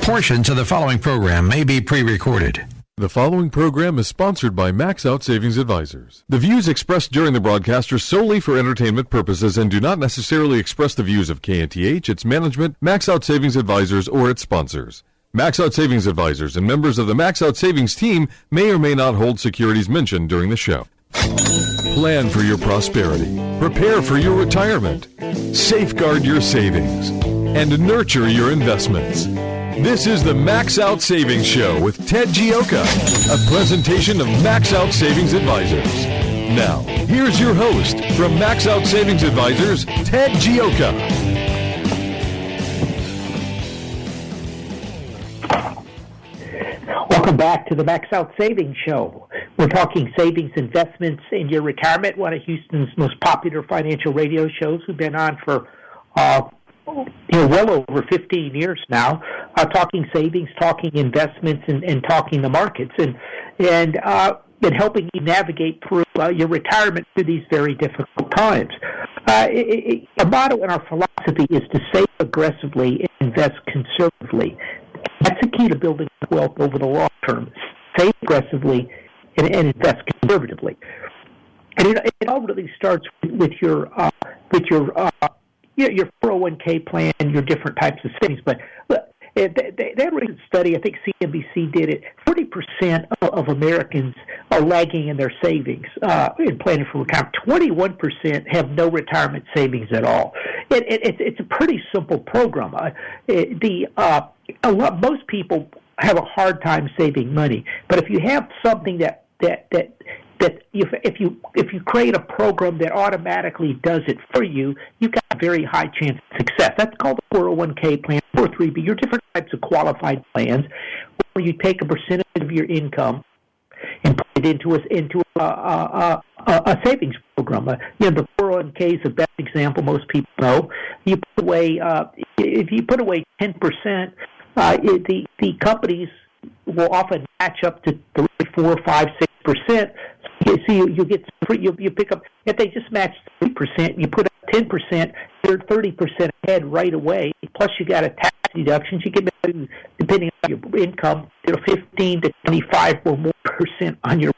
Portions of the following program may be pre-recorded. The following program is sponsored by Max Out Savings Advisors. The views expressed during the broadcast are solely for entertainment purposes and do not necessarily express the views of KNTH, its management, Max Out Savings Advisors, or its sponsors. Max Out Savings Advisors and members of the Max Out Savings team may or may not hold securities mentioned during the show. Plan for your prosperity. Prepare for your retirement. Safeguard your savings. And nurture your investments. This is the Max Out Savings Show with Ted Gioka, a presentation of Max Out Savings Advisors. Now, here's your host from Max Out Savings Advisors, Ted Gioka. Welcome back to the Max Out Savings Show. We're talking savings investments in your retirement, one of Houston's most popular financial radio shows. We've been on for well over 15 years now, talking savings, talking investments, and talking the markets, and helping you navigate through your retirement through these very difficult times. A motto in our philosophy is to save aggressively and invest conservatively. That's the key to building wealth over the long term. Save aggressively and invest conservatively. And it all really starts with your 401k plan, your different types of savings. But look, that recent study, I think CNBC did it, 40% of Americans are lagging in their savings in planning for retirement. 21% have no retirement savings at all. It's a pretty simple program. Most people have a hard time saving money, but if you have something that if you create a program that automatically does it for you, you've got a very high chance of success. That's called the 401k plan, 403b. Your different types of qualified plans, where you take a percentage of your income and put it into a savings program. The 401k is the best example most people know. You put away if you put away 10%, the companies will often match up to 3, 4, 5, 6%. So you get you pick up, if they just match 3%, you put up 10%, you're 30% ahead right away. Plus you got a tax deductions. You get, depending on your income, 15 to 25 or more % on your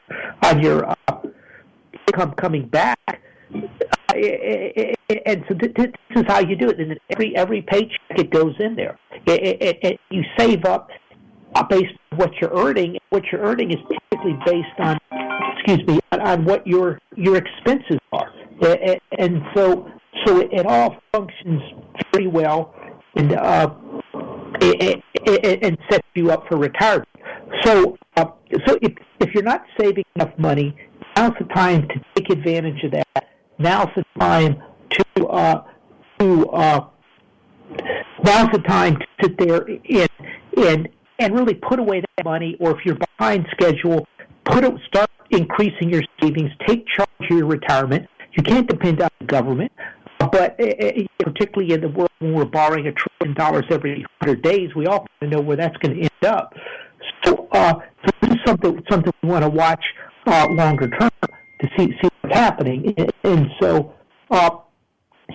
income coming back. And so this is how you do it. And every paycheck it goes in there. You save up based on what you're earning. What you're earning is typically based on, on what your expenses are. And so it all functions very well and sets you up for retirement. So if you're not saving enough money, now's the time to take advantage of that. Now's the time to sit there and really put away that money, or if you're behind schedule, start increasing your savings, take charge of your retirement. You can't depend on the government, but particularly in the world when we're borrowing $1 trillion every 100 days, we all want to know where that's going to end up. So this is something we want to watch longer term to see what's happening. And so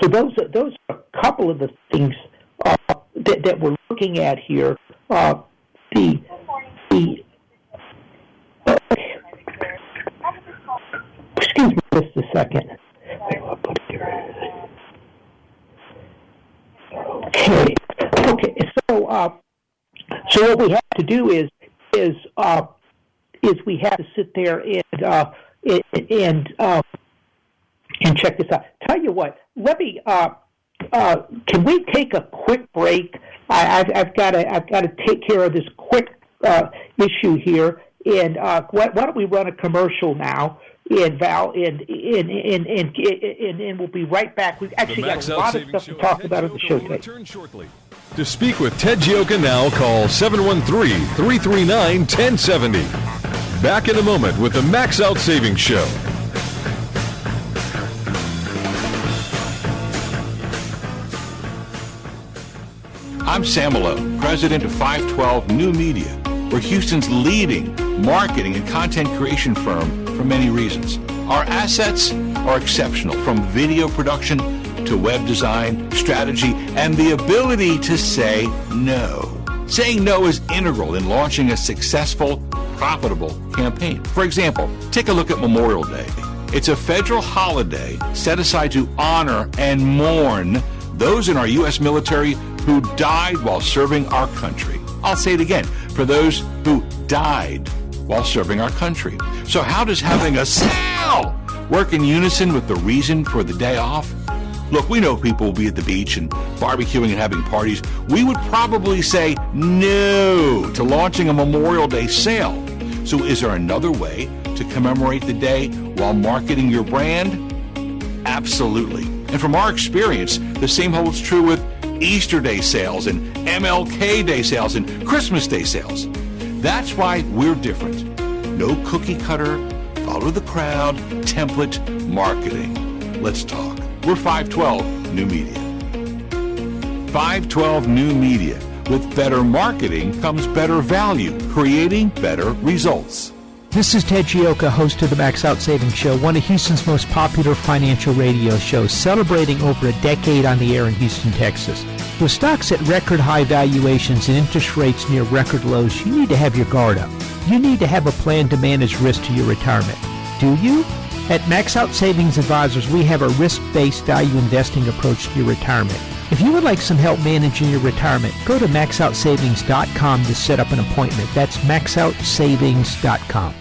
those are a couple of the things that we're looking at here. Excuse me just a second. Okay. So what we have to do is we have to sit there and check this out. Tell you what, let me. Can we take a quick break? I've got to take care of this quick issue here, and why don't we run a commercial now? And Val, and we'll be right back. We've actually got a lot of stuff to talk about on the show today. Return shortly. To speak with Ted Gioka now, call 713-339-1070. Back in a moment with the Max Out Savings Show. I'm Sam Malone, president of 512 New Media. We're Houston's leading marketing and content creation firm for many reasons. Our assets are exceptional, from video production to web design, strategy, and the ability to say no. Saying no is integral in launching a successful, profitable campaign. For example, take a look at Memorial Day. It's a federal holiday set aside to honor and mourn those in our U.S. military who died while serving our country. I'll say it again, for those who died while serving our country. So how does having a sale work in unison with the reason for the day off? Look, we know people will be at the beach and barbecuing and having parties. We would probably say no to launching a Memorial Day sale. So is there another way to commemorate the day while marketing your brand? Absolutely. And from our experience, the same holds true with Easter Day sales and MLK Day sales and Christmas Day sales. That's why we're different. No cookie cutter, follow the crowd, template marketing. Let's talk. We're 512 New Media. 512 New Media. With better marketing comes better value, creating better results. This is Ted Gioka, host of the Max Out Savings Show, one of Houston's most popular financial radio shows, celebrating over a decade on the air in Houston, Texas. With stocks at record high valuations and interest rates near record lows, you need to have your guard up. You need to have a plan to manage risk to your retirement. Do you? At Max Out Savings Advisors, we have a risk-based value investing approach to your retirement. If you would like some help managing your retirement, go to maxoutsavings.com to set up an appointment. That's maxoutsavings.com.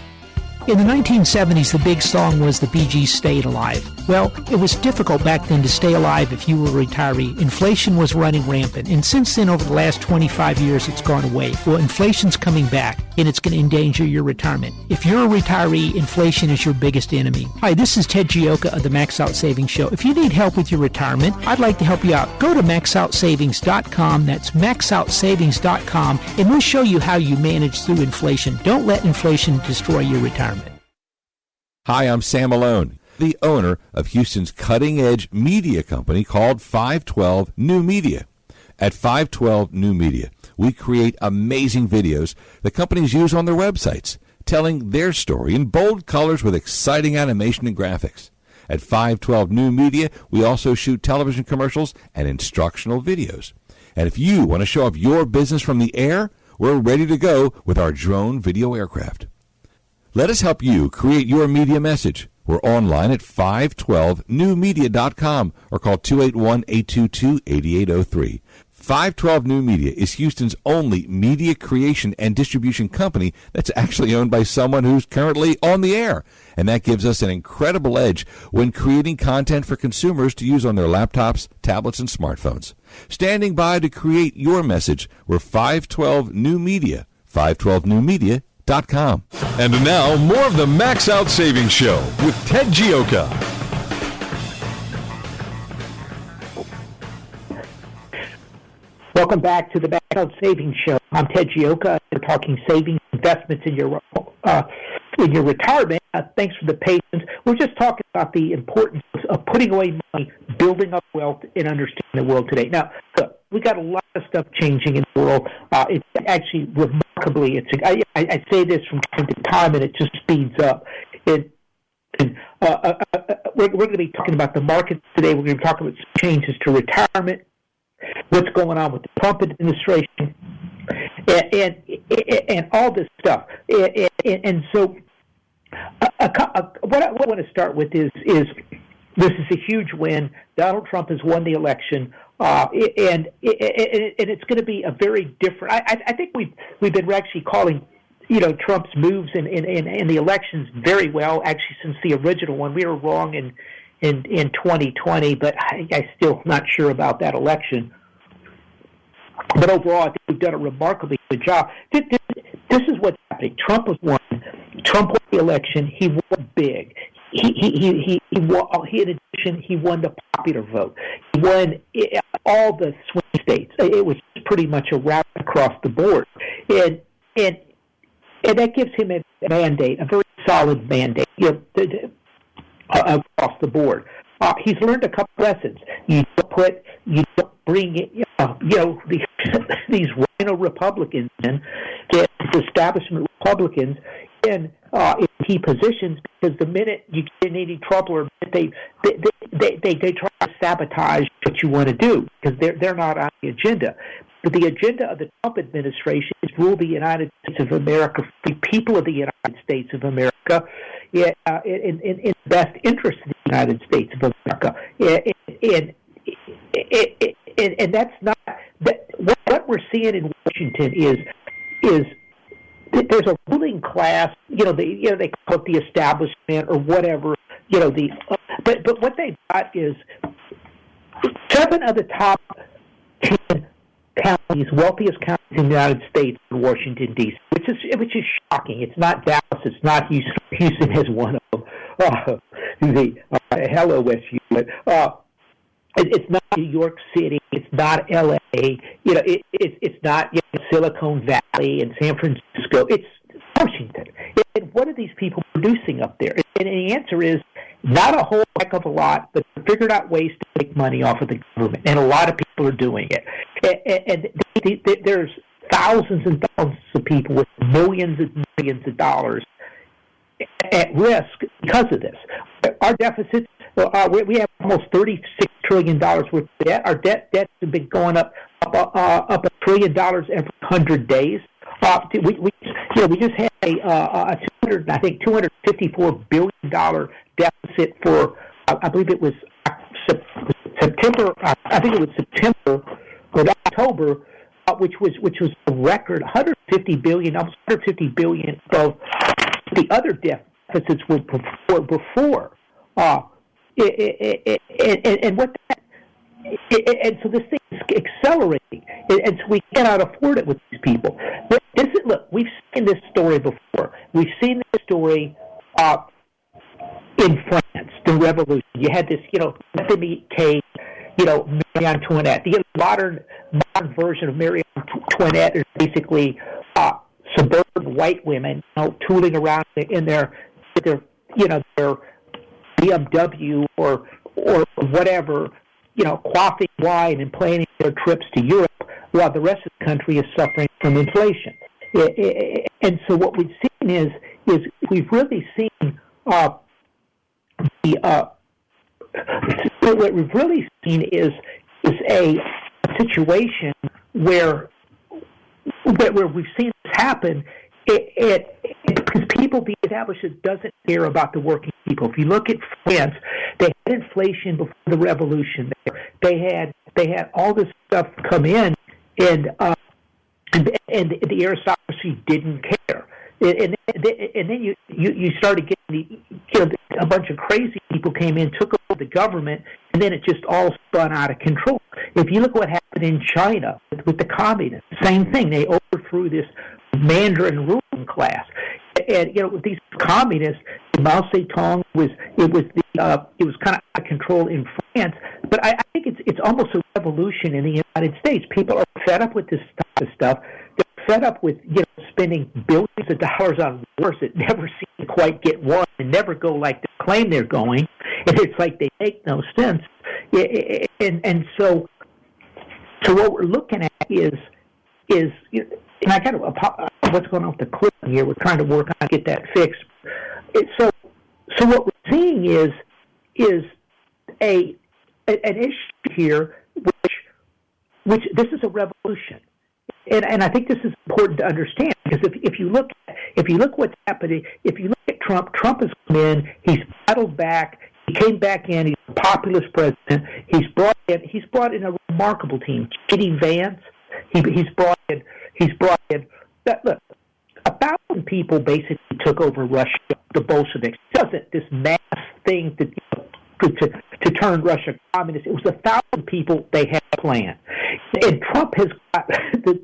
In the 1970s, the big song was the Bee Gees' Stayed Alive. Well, it was difficult back then to stay alive if you were a retiree. Inflation was running rampant, and since then, over the last 25 years, it's gone away. Well, inflation's coming back, and it's going to endanger your retirement. If you're a retiree, inflation is your biggest enemy. Hi, this is Ted Gioka of the Max Out Savings Show. If you need help with your retirement, I'd like to help you out. Go to maxoutsavings.com. That's maxoutsavings.com, and we'll show you how you manage through inflation. Don't let inflation destroy your retirement. Hi, I'm Sam Malone, the owner of Houston's cutting-edge media company called 512 New Media. At 512 New Media, we create amazing videos that companies use on their websites, telling their story in bold colors with exciting animation and graphics. At 512 New Media, we also shoot television commercials and instructional videos. And if you want to show off your business from the air, we're ready to go with our drone video aircraft. Let us help you create your media message. We're online at 512newmedia.com or call 281-822-8803. 512 New Media is Houston's only media creation and distribution company that's actually owned by someone who's currently on the air. And that gives us an incredible edge when creating content for consumers to use on their laptops, tablets, and smartphones. Standing by to create your message, we're 512 New Media. 512newmedia.com. And now, more of the Max Out Savings Show with Ted Gioka. Welcome back to the Max Out Savings Show. I'm Ted Gioka. We're talking savings, investments in your retirement. Thanks for the patience. We're just talking about the importance of putting away money, building up wealth, and understanding the world today. Now, look, we got a lot of stuff changing in the world. It's actually remarkably. I say this from time to time, and it just speeds up. We're going to be talking about the markets today. We're going to be talking about changes to retirement, what's going on with the Trump administration, and all this stuff. And so, what I want to start with is this is a huge win. Donald Trump has won the election, and it's going to be a very different. I think we've been actually calling, Trump's moves in the elections very well. Actually, since the original one, we were wrong in 2020, but I'm still not sure about that election. But overall, I think we've done a remarkably good job. This is what's happening. Trump has won. Trump won the election. He won big. He won. In addition, he won the popular vote. He won all the swing states. It was pretty much a wrap across the board, and that gives him a mandate, a very solid mandate, across the board. He's learned a couple lessons. You don't bring these rhino Republicans in, the establishment Republicans in key positions, because the minute you get any trouble or they try to sabotage what you want to do, because they're not on the agenda. the agenda of the Trump administration is rule the United States of America, the people of the United States of America, in the best interest of the United States of America. And that's not that. What we're seeing in Washington is there's a ruling class. They call it the establishment or whatever. But what they got is 7 of the top 10 counties, wealthiest counties in the United States, in Washington D.C., which is shocking. It's not Dallas. It's not Houston. Houston is one of them. Hello, SU. But it's not New York City. It's not L.A. It's not Silicon Valley and San Francisco. It's Washington. And what are these people producing up there? And the answer is not a whole heck of a lot, but they figured out ways to make money off of the government, and a lot of people are doing it. And there's thousands and thousands of people with millions and millions of dollars at risk because of this. Our deficits, we have almost $36 trillion worth of debt. Our debts have been going up $1 trillion every 100 days. We just had a $254 billion deficit for I believe it was September. I think it was September or October, which was a record. 150 billion, almost 150 billion of the other deficits were before. And what that. And so this thing is accelerating, and so we cannot afford it with these people. Look, we've seen this story before. We've seen this story in France, the revolution. You had this, Anthony K, Marie Antoinette. The modern version of Marie Antoinette is basically suburban white women, tooling around in their BMW or whatever, quaffing wine and planning their trips to Europe, while the rest of the country is suffering from inflation. And so what we've seen is we've really seen what we've really seen is a situation where we've seen this happen. Because people, the establishment doesn't care about the working people. If you look at France, they had inflation before the revolution. They had all this stuff come in, and the aristocracy didn't care. And then you started getting a bunch of crazy people came in, took over the government, and then it just all spun out of control. If you look what happened in China with the communists, same thing. They overthrew this Mandarin ruling class, and with these communists, Mao Zedong was kind of out of control in France. But I think it's almost a revolution in the United States. People are fed up with this type of stuff. They're fed up with spending billions of dollars on wars that never seem to quite get won and never go like they claim they're going, and it's like they make no sense. And so what we're looking at is and I got to what's going on with the clip here. We're trying to work on get that fixed. So what we're seeing is an issue here, which this is a revolution, and I think this is important to understand, because if you look what's happening, if you look at Trump has come in, he's battled back, he came back in, he's a populist president, he's brought in a remarkable team. J.D. Vance, he's brought in. Look, 1,000 people basically took over Russia. The Bolsheviks. It wasn't this mass thing to turn Russia communist. It was 1,000 people they had planned, and Trump has got the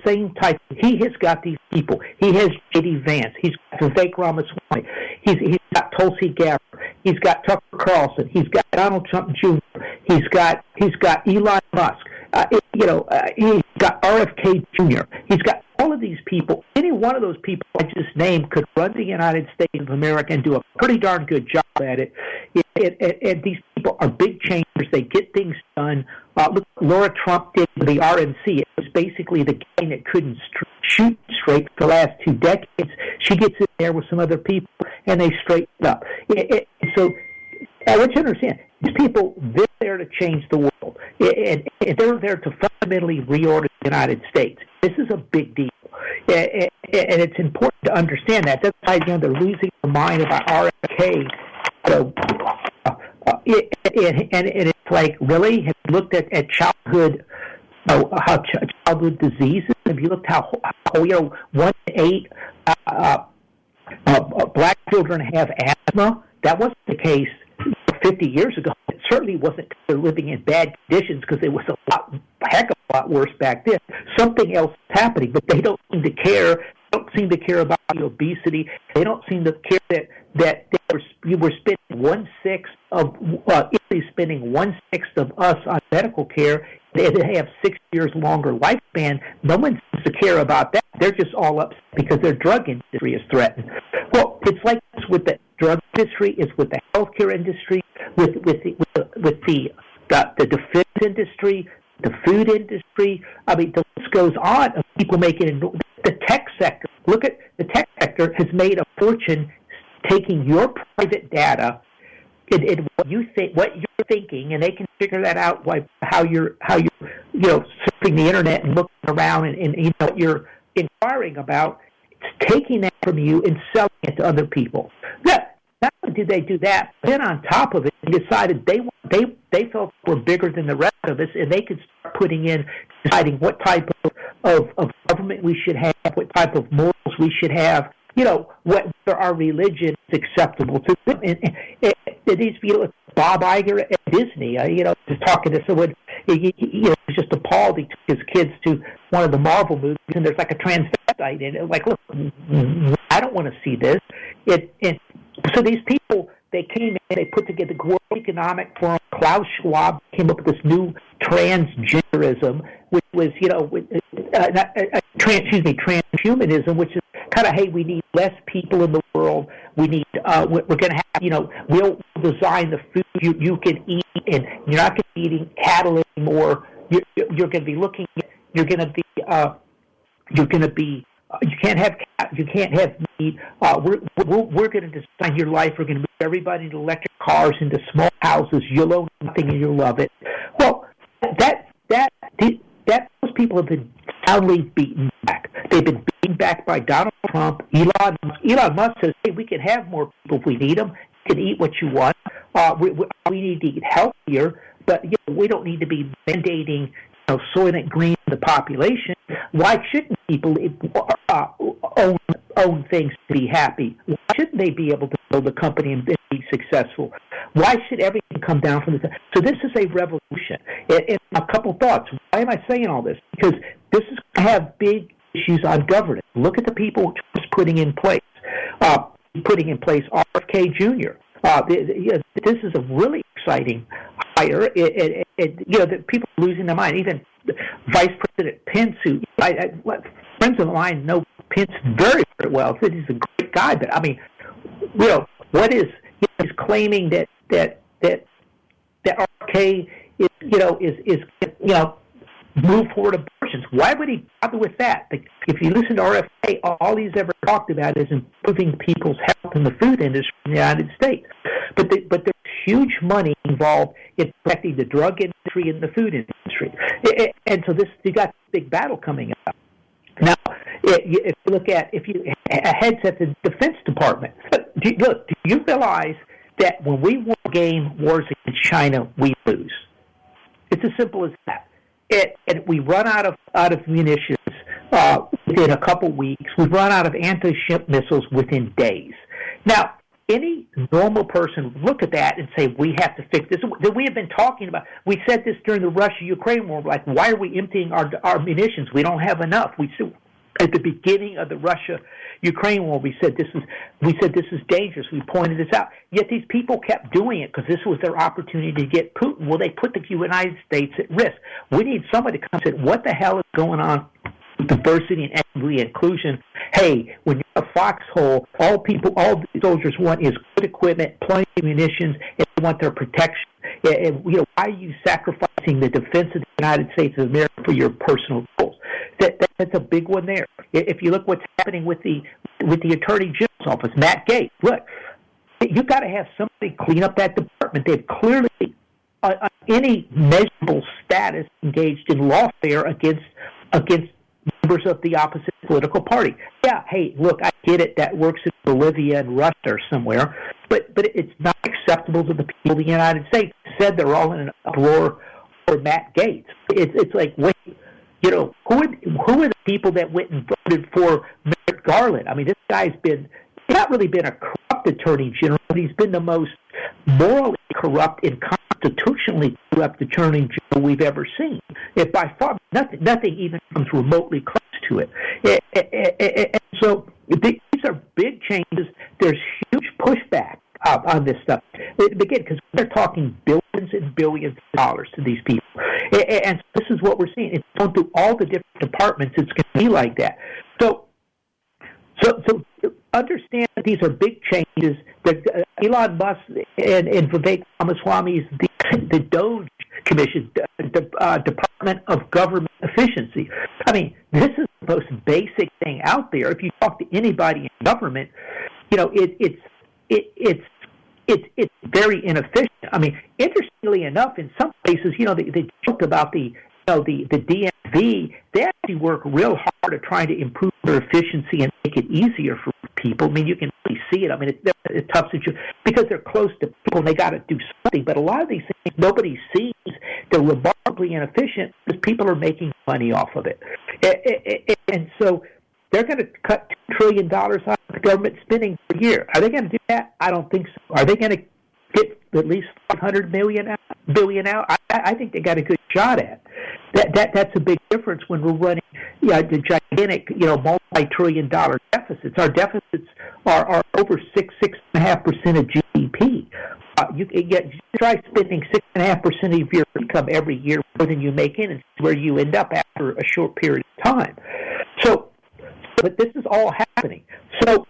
same type. He has got these people. He has J.D. Vance. He's got Vivek Ramaswamy. He's got Tulsi Gabbard. He's got Tucker Carlson. He's got Donald Trump Jr. He's got Elon Musk. He's got RFK Jr. He's got all of these people. Any one of those people I just named could run the United States of America and do a pretty darn good job at it. And these people are big changers. They get things done. Look, Laura Trump did for the RNC. It was basically the gang that couldn't shoot straight for the last 2 decades. She gets in there with some other people, and they straighten it up. So I want you to understand, these people, they're there to change the world. and they're there to fundamentally reorder the United States. This is a big deal, and it's important to understand that. That's why they're losing their mind about RFK. And it's like, really? Have you looked at childhood? How childhood diseases? Have you looked how 1 in 8 black children have asthma? That wasn't the case 50 years ago. It certainly wasn't because they're living in bad conditions, because it was a heck of a lot worse back then. Something else is happening, but they don't seem to care. They don't seem to care about the obesity. They don't seem to care that you were spending 1/6 of Italy's spending 1/6 of us on medical care. They have 6 years longer lifespan. No one seems to care about that. They're just all upset because their drug industry is threatened. Well, it's like this with the drug industry. It's with the healthcare industry, with the defense industry, the food industry. I mean, the list goes on of people making the tech sector. Look at the tech sector has made a fortune taking your private data and what you think, what you're thinking, and they can figure that out how you're surfing the internet and looking around and what you're inquiring about. It's taking that from you and selling it to other people. Yeah. Not only did they do that, but then on top of it, they decided they felt were bigger than the rest of us, and they could start deciding what type of government we should have, what type of morals we should have, whether our religion is acceptable to them. And these people, Bob Iger at Disney, just talking to someone, he's just appalled. He took his kids to one of the Marvel movies, and there's like a transvestite in it. Like, look, I don't want to see this. So these people, they came in, they put together the World Economic Forum. Klaus Schwab came up with this new transgenderism, which was, transhumanism, which is kind of, hey, we need less people in the world. We need, we're going to have, we'll design the food you can eat, and you're not going to be eating cattle anymore. You're going to be looking at, you can't have meat. We're going to design your life. We're going to move everybody into electric cars, into small houses. You'll own nothing and you'll love it. Well, those people have been soundly beaten back. They've been beaten back by Donald Trump, Elon Musk. Elon Musk says, hey, we can have more people if we need them. You can eat what you want. We need to eat healthier, but we don't need to be mandating Soylent Green in the population. Why shouldn't people own things to be happy? Why shouldn't they be able to build a company and be successful? Why should everything come down from the... So this is a revolution. And a couple thoughts. Why am I saying all this? Because this is going to have big issues on governance. Look at the people Trump's putting in place. RFK Jr. This is a really exciting hire. The people are losing their mind. Even Vice President Pence, who friends of mine know Pence very, very well. He's a great guy, but I mean, what is he's claiming that RFK is move forward abortions. Why would he bother with that? If you listen to RFK, all he's ever talked about is improving people's health in the food industry in the United States. But there's huge money involved in protecting the drug industry and the food industry. And so you got this big battle coming up. Now, if you heads at the Defense Department, do you realize that when we game wars against China, we lose? It's as simple as that. And we run out of munitions within a couple weeks. We run out of anti-ship missiles within days. Now, any normal person would look at that and say, we have to fix this. That we have been talking about. We said this during the Russia-Ukraine war. Like, why are we emptying our munitions? We don't have enough. At the beginning of the Russia-Ukraine war, we said this is dangerous. We pointed this out. Yet these people kept doing it because this was their opportunity to get Putin. Well, they put the United States at risk. We need somebody to come and say, what the hell is going on with diversity and equity and inclusion? Hey, when you're a foxhole, all the soldiers want is good equipment, plenty of munitions, and they want their protection. And why are you sacrificing the defense of the United States of America for your personal goals? That's a big one there. If you look what's happening with the Attorney General's office, Matt Gaetz, look, you've got to have somebody clean up that department. They've clearly any measurable status engaged in lawfare against members of the opposite political party. Yeah, hey, look, I get it. That works in Bolivia and Russia or somewhere, but it's not acceptable to the people of the United States. Said they're all in an uproar for Matt Gaetz. It's like, wait, who are the people that went and voted for Merrick Garland? I mean, this guy's not really been a corrupt attorney general, but he's been the most morally corrupt and constitutionally corrupt attorney general we've ever seen. If by far nothing even comes remotely close to it. And so these are big changes. There's huge pushback on this stuff. Again, because they're talking billions and billions of dollars to these people. And this is what we're seeing. It's going through all the different departments. It's going to be like that. So understand that these are big changes. That Elon Musk and Vivek Ramaswamy's the DOGE Commission, Department of Government Efficiency. I mean, this is the most basic thing out there. If you talk to anybody in government, it's very inefficient. I mean, interestingly enough, in some places, they joke about the DMV. They actually work real hard at trying to improve their efficiency and make it easier for people. I mean, you can really see it. I mean, it's a tough situation because they're close to people and they got to do something. But a lot of these things nobody sees. They're remarkably inefficient because people are making money off of it. And so they're going to cut $2 trillion out of government spending per year. Are they going to do that? I don't think so. Are they going to get at least $500 billion out? I think they got a good shot at that's a big difference when we're running the gigantic multi-trillion-dollar deficits. Our deficits are over 6.5% of GDP. You try spending 6.5% of your income every year more than you make in, and see where you end up after a short period of time. But this is all happening. So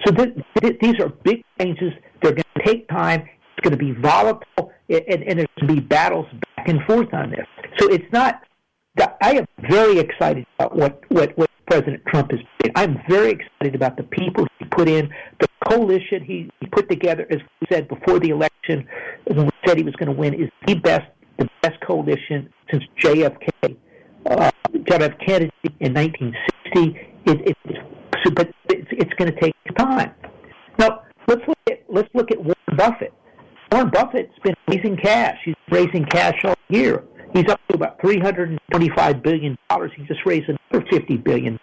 these are big changes. They're going to take time. It's going to be volatile, and there's going to be battles back and forth on this. So it's not. I am very excited about what President Trump is doing. I'm very excited about the people he put in, the coalition he put together. As we said before the election, when we said he was going to win, is the best coalition since John F. Kennedy in 1960. But it's going to take time. Now let's look at Warren Buffett. Warren Buffett's been raising cash. He's raising cash all year. He's up to about $325 billion. He just raised another $50 billion.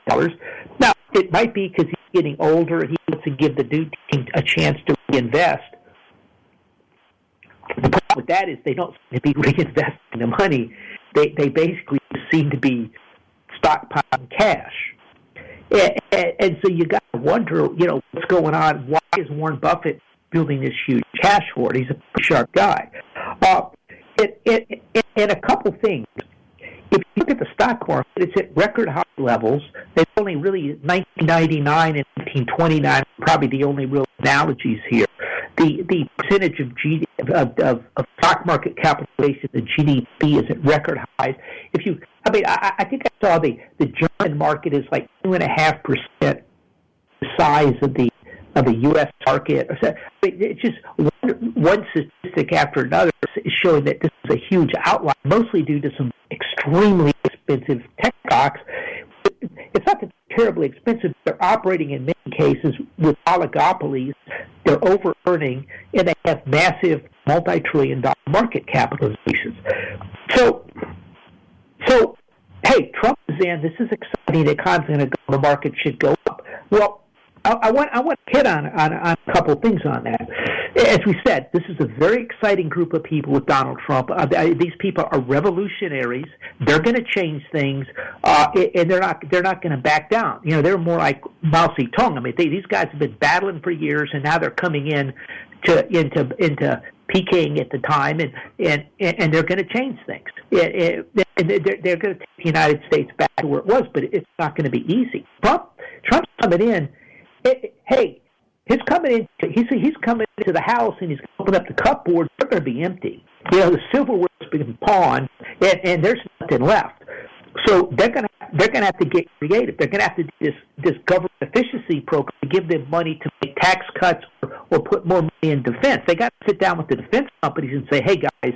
Now, it might be because he's getting older and he wants to give the new team a chance to reinvest. The problem with that is they don't seem to be reinvesting the money. They basically seem to be stockpiling cash. And so you got to wonder, what's going on? Why is Warren Buffett building this huge cash hoard? He's a pretty sharp guy. And a couple things. If you look at the stock market, it's at record high levels. They've only really 1999 and 1929 probably the only real analogies here. The percentage of stock market capitalization, the GDP, is at record highs. I think I saw the German market is like 2.5% the size of the U.S. market. It's just one statistic after another is showing that this is a huge outlier, mostly due to some extremely expensive tech stocks. It's not that they're terribly expensive. They're operating in many cases with oligopolies. They're over-earning, and they have massive multi-trillion-dollar market capitalizations. So, hey, Trump is in. This is exciting. The economy's going to go. The market should go up. Well, I want to hit on a couple of things on that. As we said, this is a very exciting group of people with Donald Trump. These people are revolutionaries. They're going to change things, and they're not going to back down. They're more like Mao Zedong. I mean, these guys have been battling for years, and now they're coming into Peking at the time, and they're going to change things. And they're going to take the United States back to where it was, but it's not going to be easy. Trump's coming in. He's coming into the house, and he's going to open up the cupboards. They're going to be empty. The silverware's been pawned, and there's nothing left. So they're going to have to get creative. They're going to have to do this government efficiency program to give them money to make tax cuts or put more money in defense. They got to sit down with the defense companies and say, hey guys,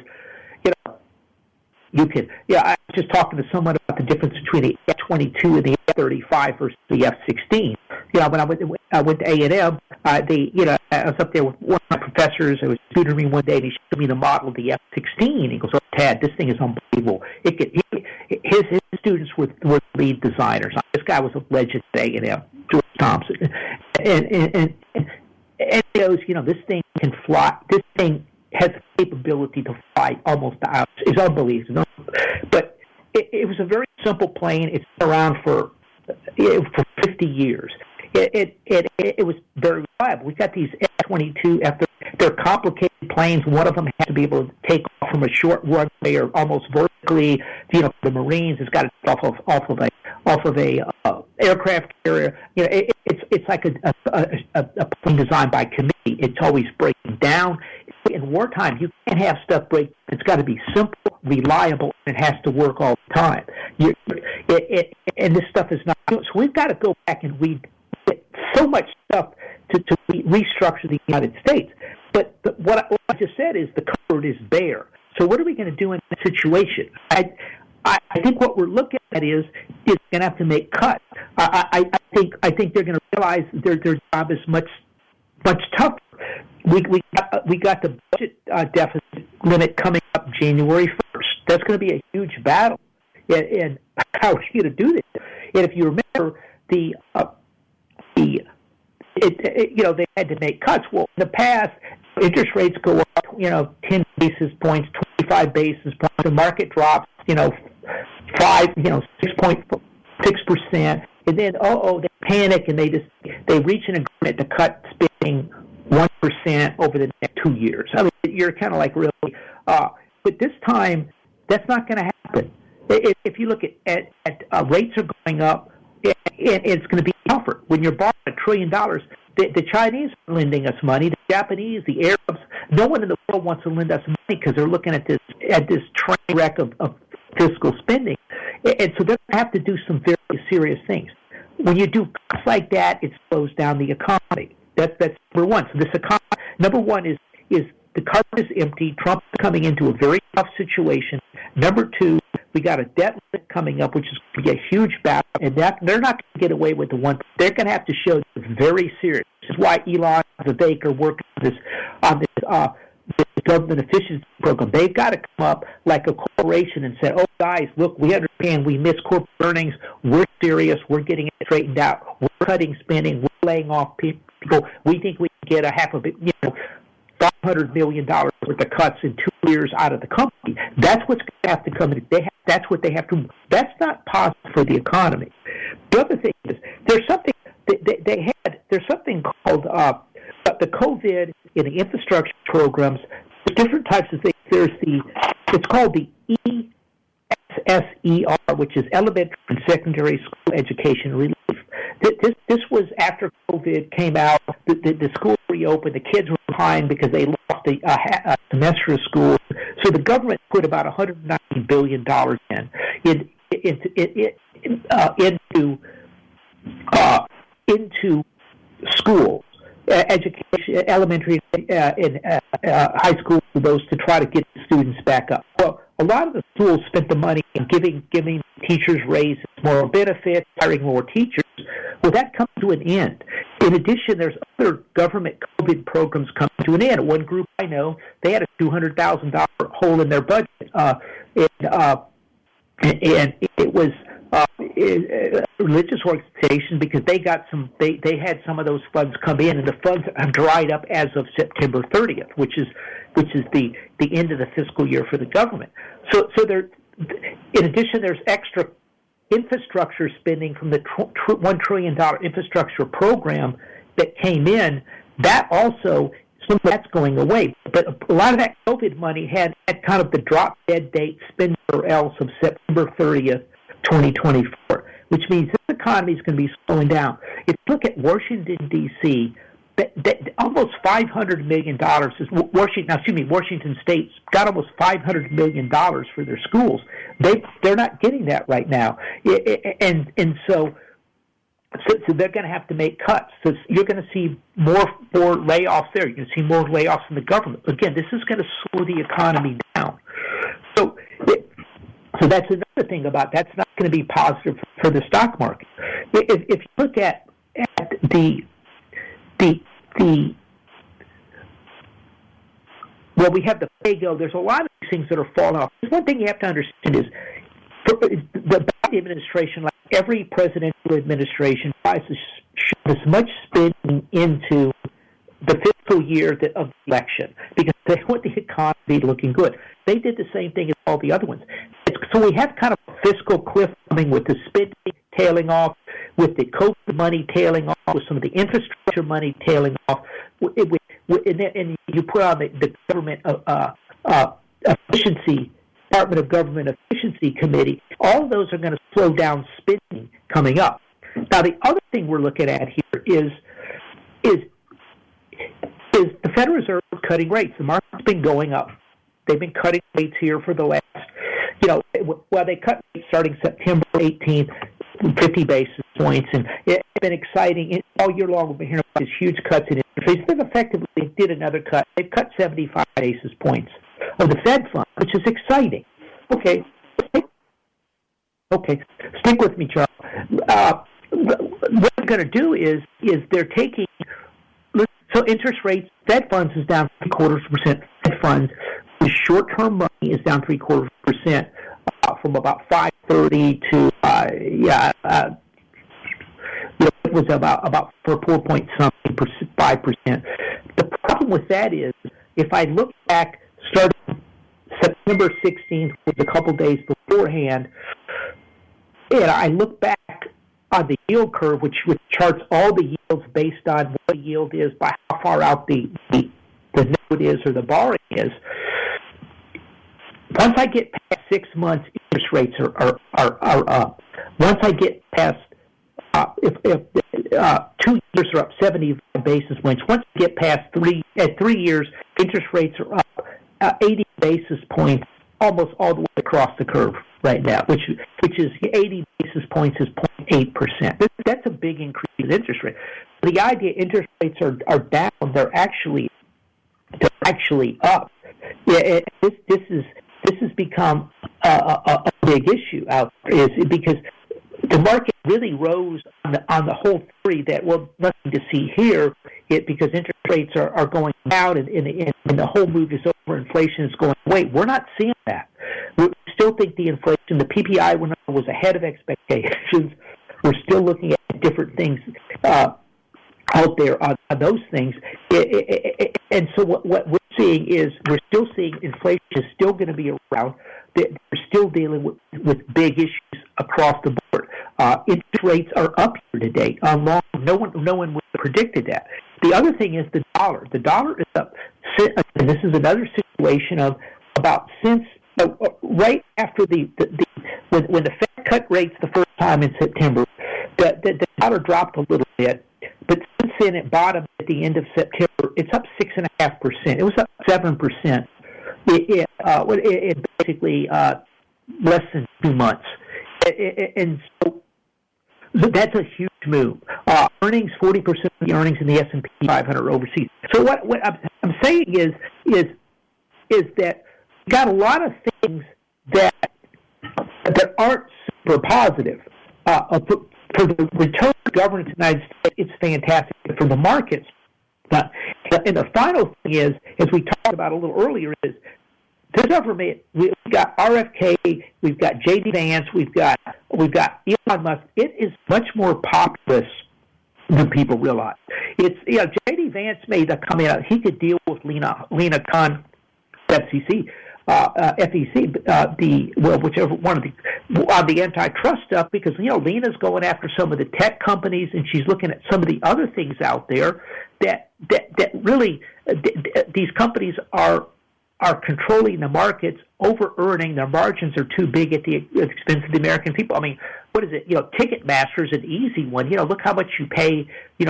I was just talking to someone about the difference between the F-22 and the F-35 versus the F-16. When I went to A&M, I was up there with one of my professors who was tutoring me one day, and he showed me the model of the F-16. He goes, "Oh, Tad, this thing is unbelievable." His students were lead designers. This guy was a legend at A&M, George Thompson, and he goes, this thing can fly. This thing has the capability to fly almost to outs. It's unbelievable. But it was a very simple plane. It's been around for 50 years. It was very reliable. We got these F-22. They're complicated planes. One of them has to be able to take off from a short runway or almost vertically. The Marines has got to off of a aircraft carrier. It's like a plane designed by committee. It's always breaking down. In wartime, you can't have stuff break. It's got to be simple, reliable, and it has to work all the time. And this stuff is not. So we've got to go back and read so much stuff to restructure the United States. But what I just said is the cupboard is bare. So what are we going to do in that situation? I think what we're looking at is going to have to make cuts. I think they're going to realize their job is much tougher. We got the budget deficit limit coming up January 1st. That's going to be a huge battle. And how are you going to do this? And if you remember, they had to make cuts. Well, in the past, interest rates go up, 10 basis points, 25 basis points. The market drops, 6.6%, and then they panic and they reach an agreement to cut spending 1% over the next 2 years. I mean, you're kind of like really, but this time that's not going to happen. If you look at rates are going up, and it's going to be tougher. When you're borrowing $1 trillion, the Chinese are lending us money, the Japanese, the Arabs. No one in the world wants to lend us money because they're looking at this train wreck of fiscal spending, and so they're going to have to do some very serious things. When you do cuts like that, it slows down the economy. That's number one. So this economy, number one is the cupboard is empty. Trump's coming into a very tough situation. Number two, we got a debt limit coming up, which is going to be a huge battle, and that they're not going to get away with the one. They're going to have to show this very serious. This is why Elon and Vivek are working on this government efficiency program. They've got to come up like a corporation and say, "Oh, guys, look, we understand we miss corporate earnings. We're serious. We're getting it straightened out. We're cutting spending. We're laying off people. We think we can get $500 million worth of cuts in 2 years out of the company." That's what's going to have to come in. That's what they have to. That's not positive for the economy. The other thing is there's something there's something called the COVID in the infrastructure programs. There's different types of things. It's called the ESSER, which is Elementary and Secondary School Education Relief. This was after COVID came out. The schools reopened. The kids were behind because they lost a semester of school. So the government put about $190 billion into schools, education, elementary and high school, those to try to get the students back up. Well, a lot of the schools spent the money in giving teachers raises, more benefits, hiring more teachers. Well, that comes to an end. In addition, there's other government COVID programs coming to an end. One group I know, they had a $200,000 hole in their budget, and it was a religious organization because they had some of those funds come in, and the funds have dried up as of September 30th, which is the end of the fiscal year for the government. So there, in addition, there's extra infrastructure spending from the $1 trillion infrastructure program that came in. That also, some of that's going away. But a lot of that COVID money had kind of the drop-dead date, spend or else, of September 30th, 2024, which means this economy is going to be slowing down. If you look at Washington, D.C., that almost $500 million is Washington State's got almost $500 million for their schools. They're not getting that right now, and so they're going to have to make cuts. So you're going to see more layoffs there. You're going to see more layoffs in the government. Again, this is going to slow the economy down. So So that's another thing about that's not going to be positive for the stock market. If you look at the well, we have the PAYGO. There's a lot of these things that are falling off. One thing you have to understand is the Biden administration, like every presidential administration, tries to shove as much spending into the fiscal year of the election because they want the economy looking good. They did the same thing as all the other ones. So we have kind of a fiscal cliff coming with the spending tailing off, with the COVID money tailing off, with some of the infrastructure money tailing off, and you put on the government efficiency, Department of Government Efficiency Committee. All of those are going to slow down spending coming up. Now, the other thing we're looking at here is the Federal Reserve cutting rates. The market's been going up. They've been cutting rates here for the last, they cut rates starting September 18th, 50 basis points, and it's been exciting. All year long we've been hearing about these huge cuts in interest rates. They've effectively did another cut. They've cut 75 basis points of the Fed funds, which is exciting. Okay, stick with me, Charles. What they're going to do is they're taking, so interest rates, Fed funds is down 0.75%. Fed funds, the short-term money is down 0.75%. From about 5.30 to it was about 4.5%. The problem with that is if I look back starting September 16th, was a couple days beforehand, and I look back on the yield curve, which charts all the yields based on what the yield is by how far out the note is or the borrowing is. Once I get past 6 months, interest rates are up. Once I get past, if 2 years are up 75 basis points. Once I get past 3 years, interest rates are up 80 basis points, almost all the way across the curve right now, which is 80 basis points is 0.8%. That's a big increase in interest rate. The idea interest rates are down, they're actually up. Yeah, this has become a big issue out there, is because the market really rose on the whole theory that, well, nothing to see here, because interest rates are going down and the whole move is over, inflation is going away. We're not seeing that. We still think the inflation, the PPI was ahead of expectations. We're still looking at different things out there on those things. And so what we're seeing is we're still seeing inflation is still going to be around. We're still dealing with big issues across the board. Interest rates are up here to date. No one would have predicted that. The other thing is the dollar. The dollar is up. And this is another situation of about since right after when the Fed cut rates the first time in September, the dollar dropped a little bit. But since then, it bottomed at the end of September. It's up 6.5%. It was up 7%. It basically less than 2 months, and so that's a huge move. Earnings, 40% of the earnings in the S&P 500 overseas. So what I'm saying is that we got a lot of things that aren't super positive. For the return to governance in the United States, it's fantastic. For the markets, and the final thing is, as we talked about a little earlier, is the government. We've got RFK, we've got J.D. Vance, we've got Elon Musk. It is much more populist than people realize. It's J.D. Vance made a comment. He could deal with Lena Khan, FCC. Whichever one of the antitrust stuff, because Lena's going after some of the tech companies, and she's looking at some of the other things out there that really these companies are controlling the markets, over-earning. Their margins are too big at the expense of the American people. I mean, what is it? Ticketmaster's an easy one. Look how much you pay,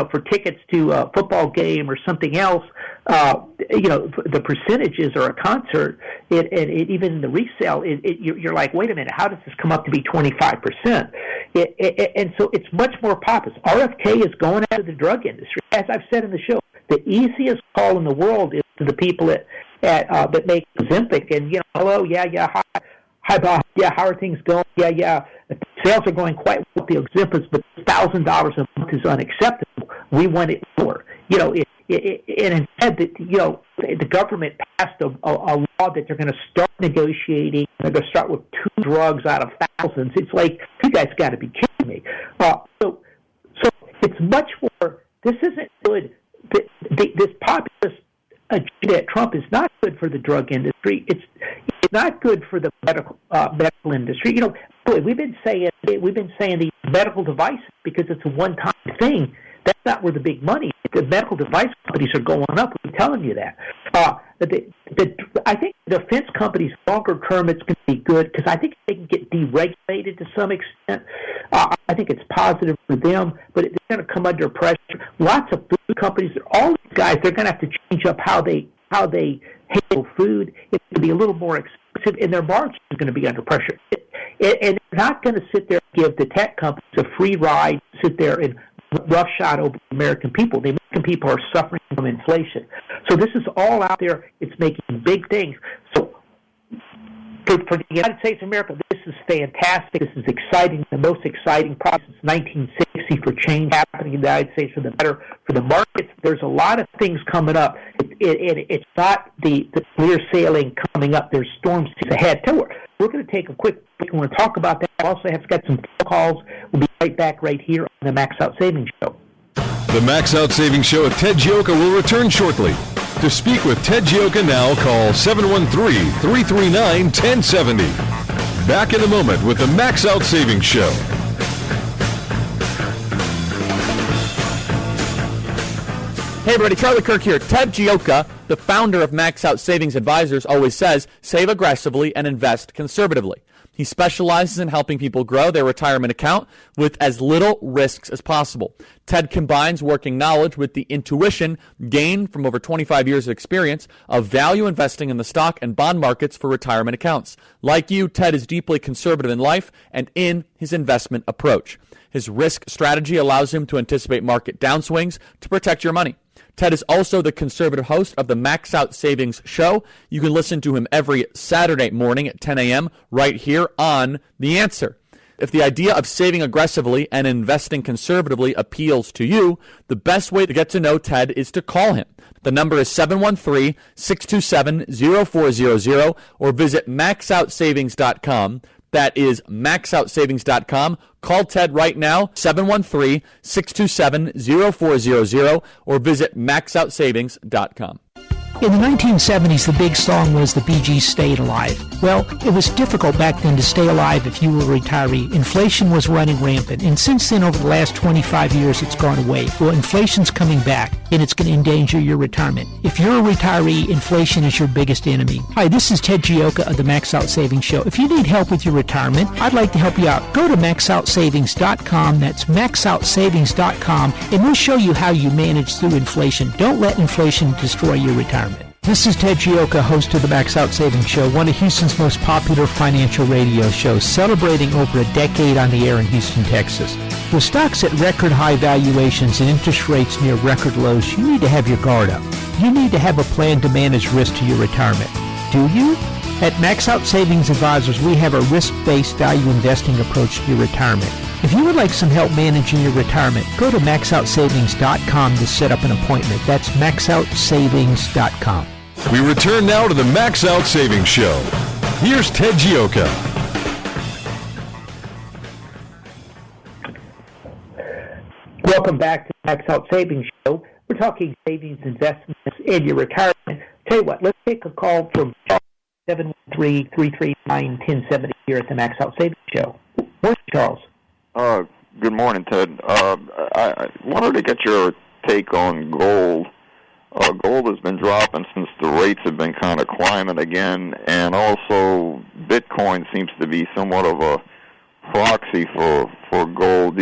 for tickets to a football game or something else. The percentages or a concert, and even the resale, you're like, wait a minute, how does this come up to be 25%? And so it's much more populist. RFK is going after the drug industry. As I've said in the show, the easiest call in the world is to the people that make Ozempic, and hi, Hi, Bob. Yeah, how are things going? Yeah. Sales are going quite well with the Ozempic, but $1,000 a month is unacceptable. We want it lower. And instead, the government passed a law that they're going to start negotiating. They're going to start with 2 drugs out of thousands. It's like, you guys got to be kidding me. So it's much more. This isn't good. This populist agenda at Trump is not good for the drug industry. It's not good for the medical industry. We've been saying the medical devices because it's a one-time thing. That's not where the big money is. The medical device companies are going up. I'm telling you that. I think the defense companies, longer term, it's going to be good because I think they can get deregulated to some extent. I think it's positive for them, but they're going to come under pressure. Lots of food companies, all these guys, they're going to have to change up how they handle food. It's going to be a little more expensive, and their margins are going to be under pressure. And they're not going to sit there and give the tech companies a free ride, sit there and roughshod over the American people. The American people are suffering from inflation. So this is all out there. It's making big things. So for the United States of America, this is fantastic. This is exciting, the most exciting process since 1960 for change happening in the United States for the better. For the markets, there's a lot of things coming up. It's not the clear sailing coming up. There's storm seas ahead. We're going to take a quick break. We want to talk about that. We also have got some phone calls. We'll be right back right here on the Max Out Savings Show. The Max Out Savings Show with Ted Gioka will return shortly. To speak with Ted Gioka now, call 713-339-1070. Back in a moment with the Max Out Savings Show. Hey everybody, Charlie Kirk here. Ted Gioka, the founder of Max Out Savings Advisors, always says, save aggressively and invest conservatively. He specializes in helping people grow their retirement account with as little risks as possible. Ted combines working knowledge with the intuition gained from over 25 years of experience of value investing in the stock and bond markets for retirement accounts. Like you, Ted is deeply conservative in life and in his investment approach. His risk strategy allows him to anticipate market downswings to protect your money. Ted is also the conservative host of the Max Out Savings Show. You can listen to him every Saturday morning at 10 a.m. right here on The Answer. If the idea of saving aggressively and investing conservatively appeals to you, the best way to get to know Ted is to call him. The number is 713-627-0400 or visit maxoutsavings.com. That is maxoutsavings.com. Call Ted right now, 713-627-0400 or visit maxoutsavings.com. In the 1970s, the big song was the Bee Gees' Stayed Alive. Well, it was difficult back then to stay alive if you were a retiree. Inflation was running rampant, and since then, over the last 25 years, it's gone away. Well, inflation's coming back, and it's going to endanger your retirement. If you're a retiree, inflation is your biggest enemy. Hi, this is Ted Gioka of the Max Out Savings Show. If you need help with your retirement, I'd like to help you out. Go to maxoutsavings.com. That's maxoutsavings.com, and we'll show you how you manage through inflation. Don't let inflation destroy your retirement. This is Ted Gioka, host of the Max Out Savings Show, one of Houston's most popular financial radio shows, celebrating over a decade on the air in Houston, Texas. With stocks at record high valuations and interest rates near record lows, you need to have your guard up. You need to have a plan to manage risk to your retirement. Do you? At Max Out Savings Advisors, we have a risk-based value investing approach to your retirement. If you would like some help managing your retirement, go to maxoutsavings.com to set up an appointment. That's maxoutsavings.com. We return now to the Max Out Savings Show. Here's Ted Gioka. Welcome back to the Max Out Savings Show. We're talking savings, investments, and your retirement. Tell you what, let's take a call from 713-339-1070 here at the Max Out Savings Show. Morning, Charles. Good morning, Ted. I wanted to get your take on gold. Gold has been dropping since the rates have been kind of climbing again, and also Bitcoin seems to be somewhat of a proxy for gold.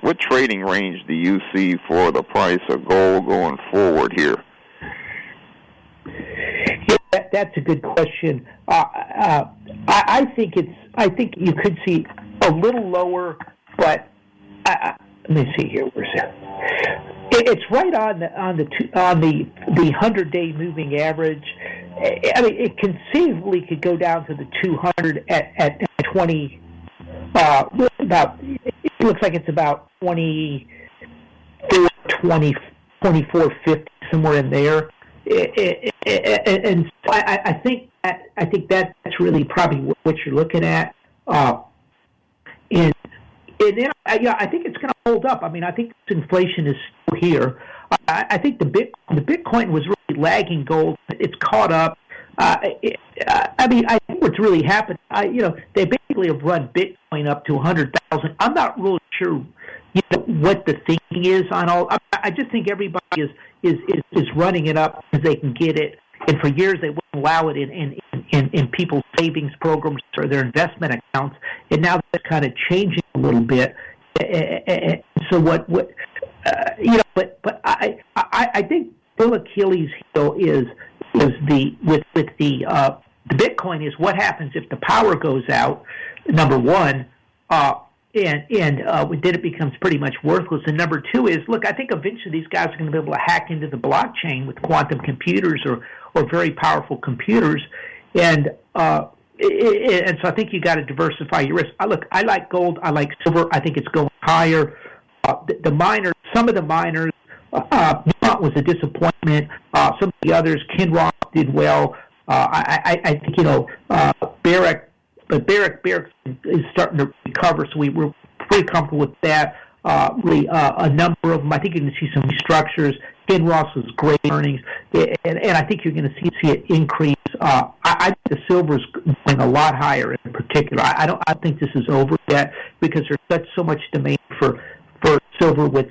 What trading range do you see for the price of gold going forward here? Yeah, that's a good question. I think you could see a little lower, but let me see here. Where's it? It's right on the 100-day moving average, I mean, it conceivably could go down to the 200 at 20. It looks like it's about 24.50, somewhere in there. And so I think that's really probably what you're looking at. And then I think it's going to hold up. I mean, I think this inflation is still here. I think the Bitcoin was really lagging gold. It's caught up. I mean, I think what's really happened, they basically have run Bitcoin up to 100,000. I'm not really sure, what the thinking is on all. I just think everybody is running it up as they can get it. And for years they wouldn't allow it in people's savings programs or their investment accounts, and now that's kind of changing a little bit. So but I think the Achilles heel is the Bitcoin is what happens if the power goes out, number one, and then it becomes pretty much worthless. And number two is, look, I think eventually these guys are going to be able to hack into the blockchain with quantum computers or very powerful computers, and so I think you got to diversify your risk. I like gold. I like silver. I think it's going higher. The miners, some of the miners, Newmont was a disappointment. Some of the others, Kinross did well. I think Barrick is starting to recover, so we're pretty comfortable with that. A number of them, I think you're going to see some restructures. Kinross was great earnings, and I think you're going to see it increase. I think the silver's going a lot higher in particular. I think this is over yet because there's so much demand for silver with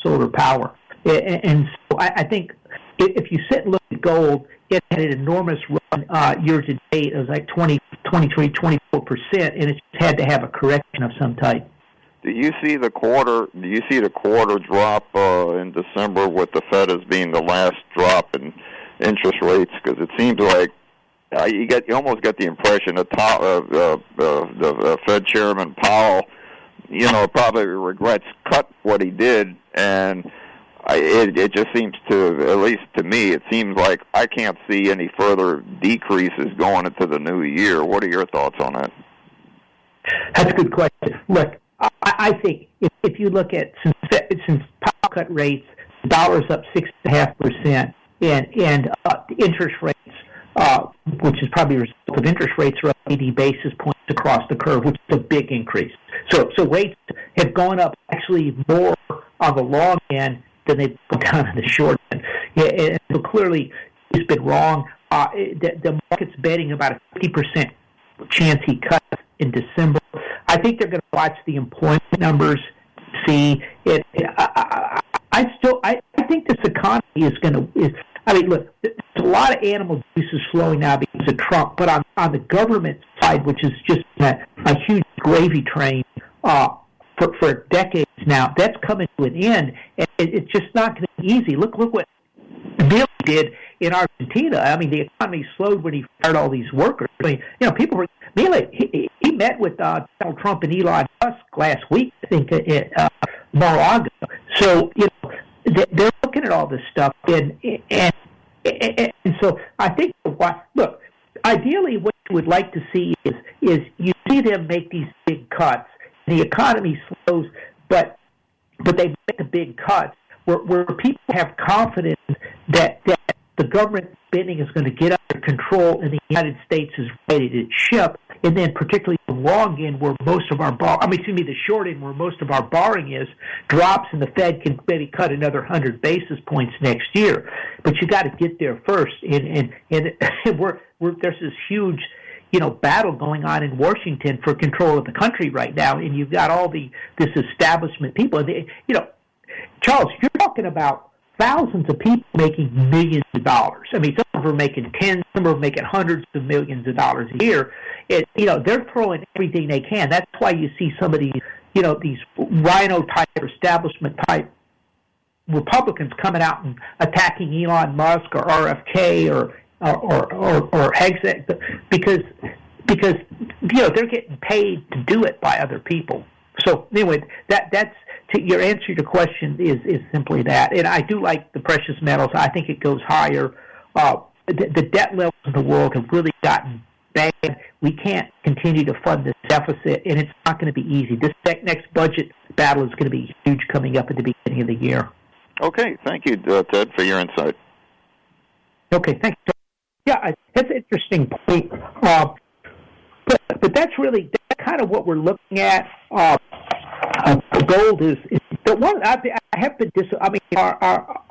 solar power. And so I think if you sit and look at gold, it had an enormous run year to date. It was like 23, 24%, and it just had to have a correction of some type. Do you see the quarter drop in December with the Fed as being the last drop in interest rates? Because it seems like you almost get the impression that the Fed Chairman Powell, probably regrets cut what he did, and it just seems to, at least to me, it seems like I can't see any further decreases going into the new year. What are your thoughts on that? That's a good question. Look, I think if you look at since Powell cut rates, the dollar's up 6.5%, and interest rates, which is probably a result of interest rates, are up 80 basis points across the curve, which is a big increase. So rates have gone up actually more on the long end than they've gone down on the short end. And so clearly it's been wrong. The market's betting about a 50% chance he cuts in December. I think they're going to watch the employment numbers, see it. I think this economy is going to. I mean, look, there's a lot of animal juices flowing now because of Trump, but on the government side, which is just a huge gravy train for decades now, that's coming to an end, and it's just not going to be easy. Look what Milei did in Argentina. I mean, the economy slowed when he fired all these workers. I mean, people were. Milei, he met with Donald Trump and Elon Musk last week, I think, at Mar-a-Lago. So, they're looking at all this stuff, and so I think, look, ideally what you would like to see is you see them make these big cuts. The economy slows, but they make the big cuts where people have confidence that the government spending is going to get under control and the United States is ready to ship, and then particularly the long end where most of our the short end where most of our borrowing is drops, and the Fed can maybe cut another 100 basis points next year. But you got to get there first, and there's this huge battle going on in Washington for control of the country right now, and you've got all this establishment people. Charles, you're talking about thousands of people making millions of dollars. I mean, some of them are making tens, some of them are making hundreds of millions of dollars a year. They're throwing everything they can. That's why you see some of these, these rhino-type or establishment-type Republicans coming out and attacking Elon Musk or RFK or Hegseth because they're getting paid to do it by other people. So anyway, that's your answer to the question is simply that. And I do like the precious metals. I think it goes higher. the debt levels in the world have really gotten bad. We can't continue to fund this deficit, and it's not going to be easy. This next budget battle is going to be huge coming up at the beginning of the year. Okay, thank you, Ted, for your insight. Okay, thank you. Yeah, that's an interesting point. But that's kind of what we're looking at. Gold is the one. I have been. Our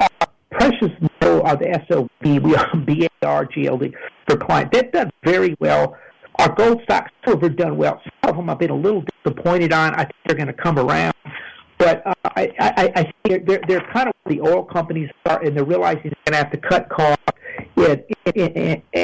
precious metal, the SOB, BARGLD for client, they've done very well. Our gold stocks have done well. Some of them I've been a little disappointed on. I think they're going to come around. But I think they're kind of where the oil companies are, and they're realizing they're going to have to cut costs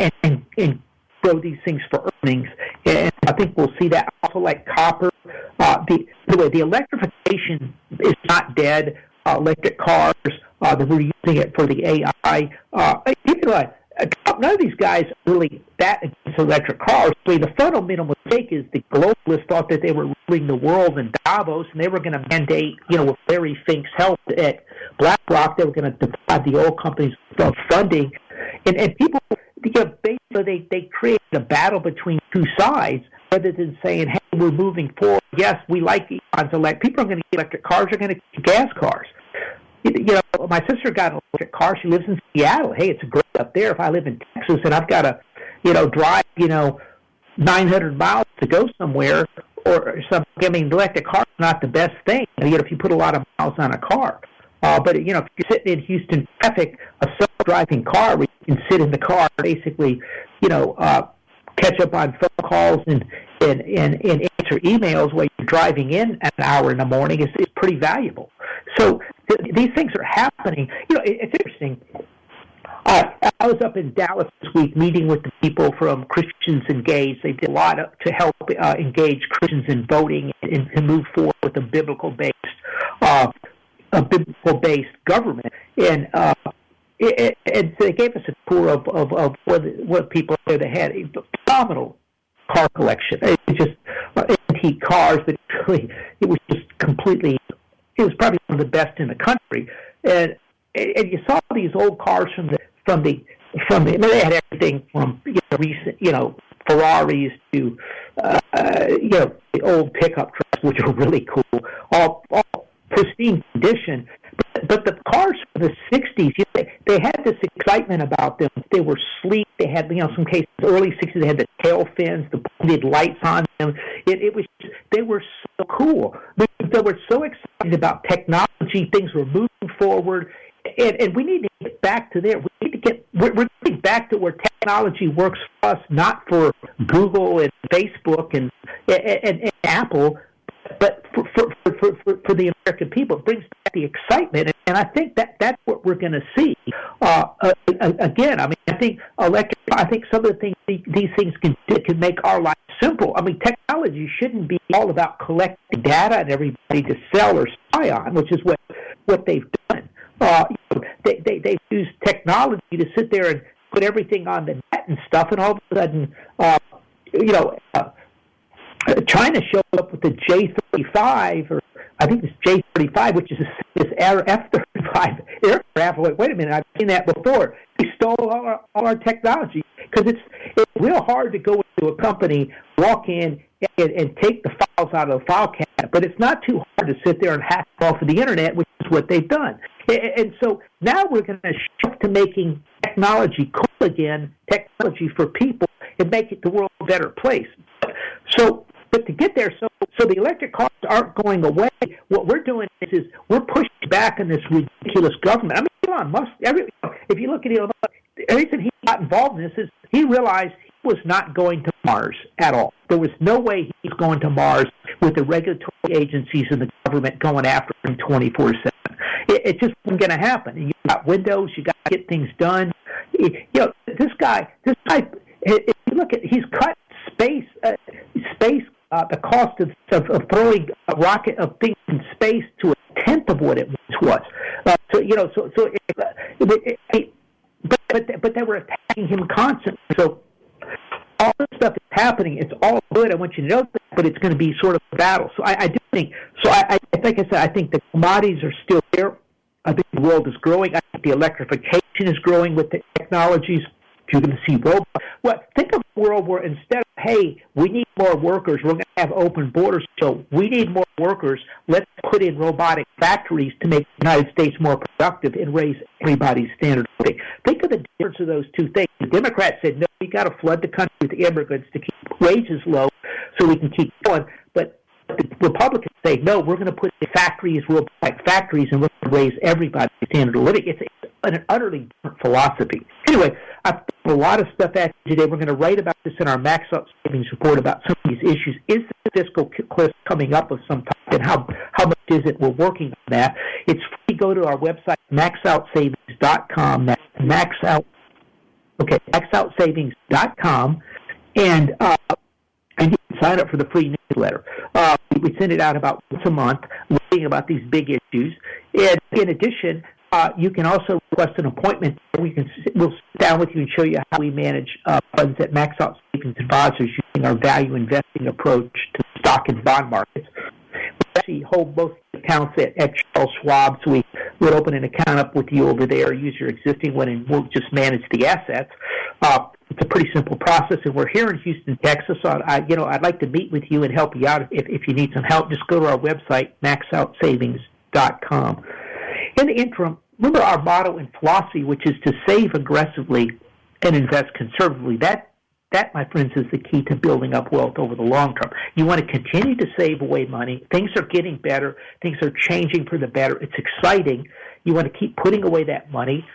and grow these things for earnings. And I think we'll see that also like copper. The electrification is not dead. Electric cars, we're using it for the AI. None of these guys are really that against electric cars. The fundamental mistake is the globalists thought that they were ruling the world in Davos, and they were going to mandate, with Larry Fink's help at BlackRock, they were going to deprive the oil companies of funding. And people, basically they created a battle between two sides rather than saying, hey, we're moving forward. Yes, we like Elon's electric. People are going to get electric cars. They're going to get gas cars. My sister got an electric car. She lives in Seattle. Hey, it's great up there. If I live in Texas and I've got to, drive, 900 miles to go somewhere or something, the electric car is not the best thing, if you put a lot of miles on a car. But, if you're sitting in Houston traffic, a self-driving car where you can sit in the car, basically, catch up on phone calls and answer emails while you're driving in an hour in the morning is pretty valuable. So these things are happening. It's interesting. I was up in Dallas this week meeting with the people from Christians Engaged. They did a lot to help engage Christians in voting and to move forward with a biblical-based government. And they gave us a tour of what people there. They had a phenomenal car collection. It's just antique cars, but it was just completely. It was probably one of the best in the country, and you saw these old cars from the. They had everything from recent Ferraris to the old pickup trucks, which are really cool, all pristine condition. But the cars from the 60s, they had this excitement about them. They were sleek. They had, some cases, early 60s, they had the tail fins, the pointed lights on them. They were so cool. They were so excited about technology. Things were moving forward. And we need to get back to there. We're getting back to where technology works for us, not for Google and Facebook and Apple, but for the American people. It brings back the excitement, and I think that's what we're going to see. Again, I think some of the things these things can make our life simple. Technology shouldn't be all about collecting data and everybody to sell or spy on, which is what they've done. They've used technology to sit there and put everything on the net and stuff, and all of a sudden, China showed up with the J-35, or I think it's J-35, which is this F-35 aircraft. Wait a minute, I've seen that before. They stole all our technology, because it's real hard to go into a company, walk in, and take the files out of the file cabinet, but it's not too hard to sit there and hack off of the Internet, which is what they've done. And so now we're going to shift to making technology cool again, technology for people, and make the world a better place. But to get there, so the electric cars aren't going away. What we're doing is we're pushing back on this ridiculous government. Elon Musk, if you look at Elon Musk, the reason he got involved in this is he realized he was not going to Mars at all. There was no way he was going to Mars with the regulatory agencies and the government going after him 24/7. It just wasn't going to happen. You got Windows, you got to get things done. This guy. If you look at, he's cut space. The cost of throwing a rocket of things in space to 1/10 of what it was. But they were attacking him constantly. So all this stuff is happening. It's all good. I want you to know that, but it's going to be sort of a battle. So I do think. So like I said, I think the commodities are still there. I think the world is growing. I think the electrification is growing with the technologies. You're going to see robots. Well, think of a world where instead of, hey, we need more workers, we're going to have open borders, so we need more workers, let's put in robotic factories to make the United States more productive and raise everybody's standard of living. Think of the difference of those two things. The Democrats said, no, we got to flood the country with immigrants to keep wages low so we can keep going. But the Republicans say, no, we're going to put in factories, robotic factories, and we're going to raise everybody's standard of living. It's an utterly different philosophy. Anyway, I've put a lot of stuff at you today. We're going to write about this in our Max Out Savings report about some of these issues. Is the fiscal cliff coming up of some type, and how much is it? We're working on that. It's free. Go to our website, maxoutsavings.com. maxoutsavings.com, and you can sign up for the free newsletter. We send it out about once a month, reading about these big issues. And in addition, you can also request an appointment. We'll sit down with you and show you how we manage funds at Max Out Savings Advisors using our value investing approach to stock and bond markets. We actually hold both accounts at Charles Schwab, so we would open an account up with you over there, use your existing one, and we'll just manage the assets. It's a pretty simple process, and we're here in Houston, Texas. So I'd like to meet with you and help you out if you need some help. Just go to our website, maxoutsavings.com. In the interim, remember our motto and philosophy, which is to save aggressively and invest conservatively. That, my friends, is the key to building up wealth over the long term. You want to continue to save away money. Things are getting better. Things are changing for the better. It's exciting. You want to keep putting away that money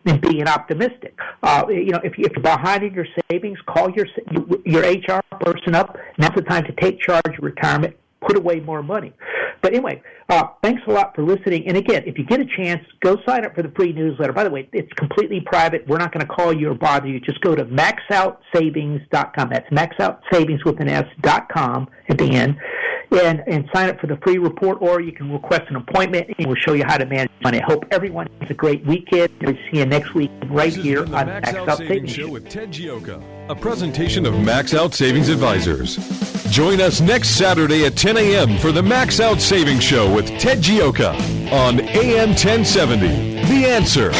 and being optimistic. If you're behind in your savings, call your HR person up. Now's the time to take charge of retirement. Put away more money. But anyway, thanks a lot for listening. And again, if you get a chance, go sign up for the free newsletter. By the way, it's completely private. We're not going to call you or bother you. Just go to maxoutsavings.com. That's maxoutsavings with an S.com at the end. And sign up for the free report, or you can request an appointment, and we'll show you how to manage money. I hope everyone has a great weekend. We'll see you next week right here on Max Out Savings Show with Ted Gioka, a presentation of Max Out Savings Advisors. Join us next Saturday at 10 a.m. for the Max Out Savings Show with Ted Gioka on AM 1070. The Answer.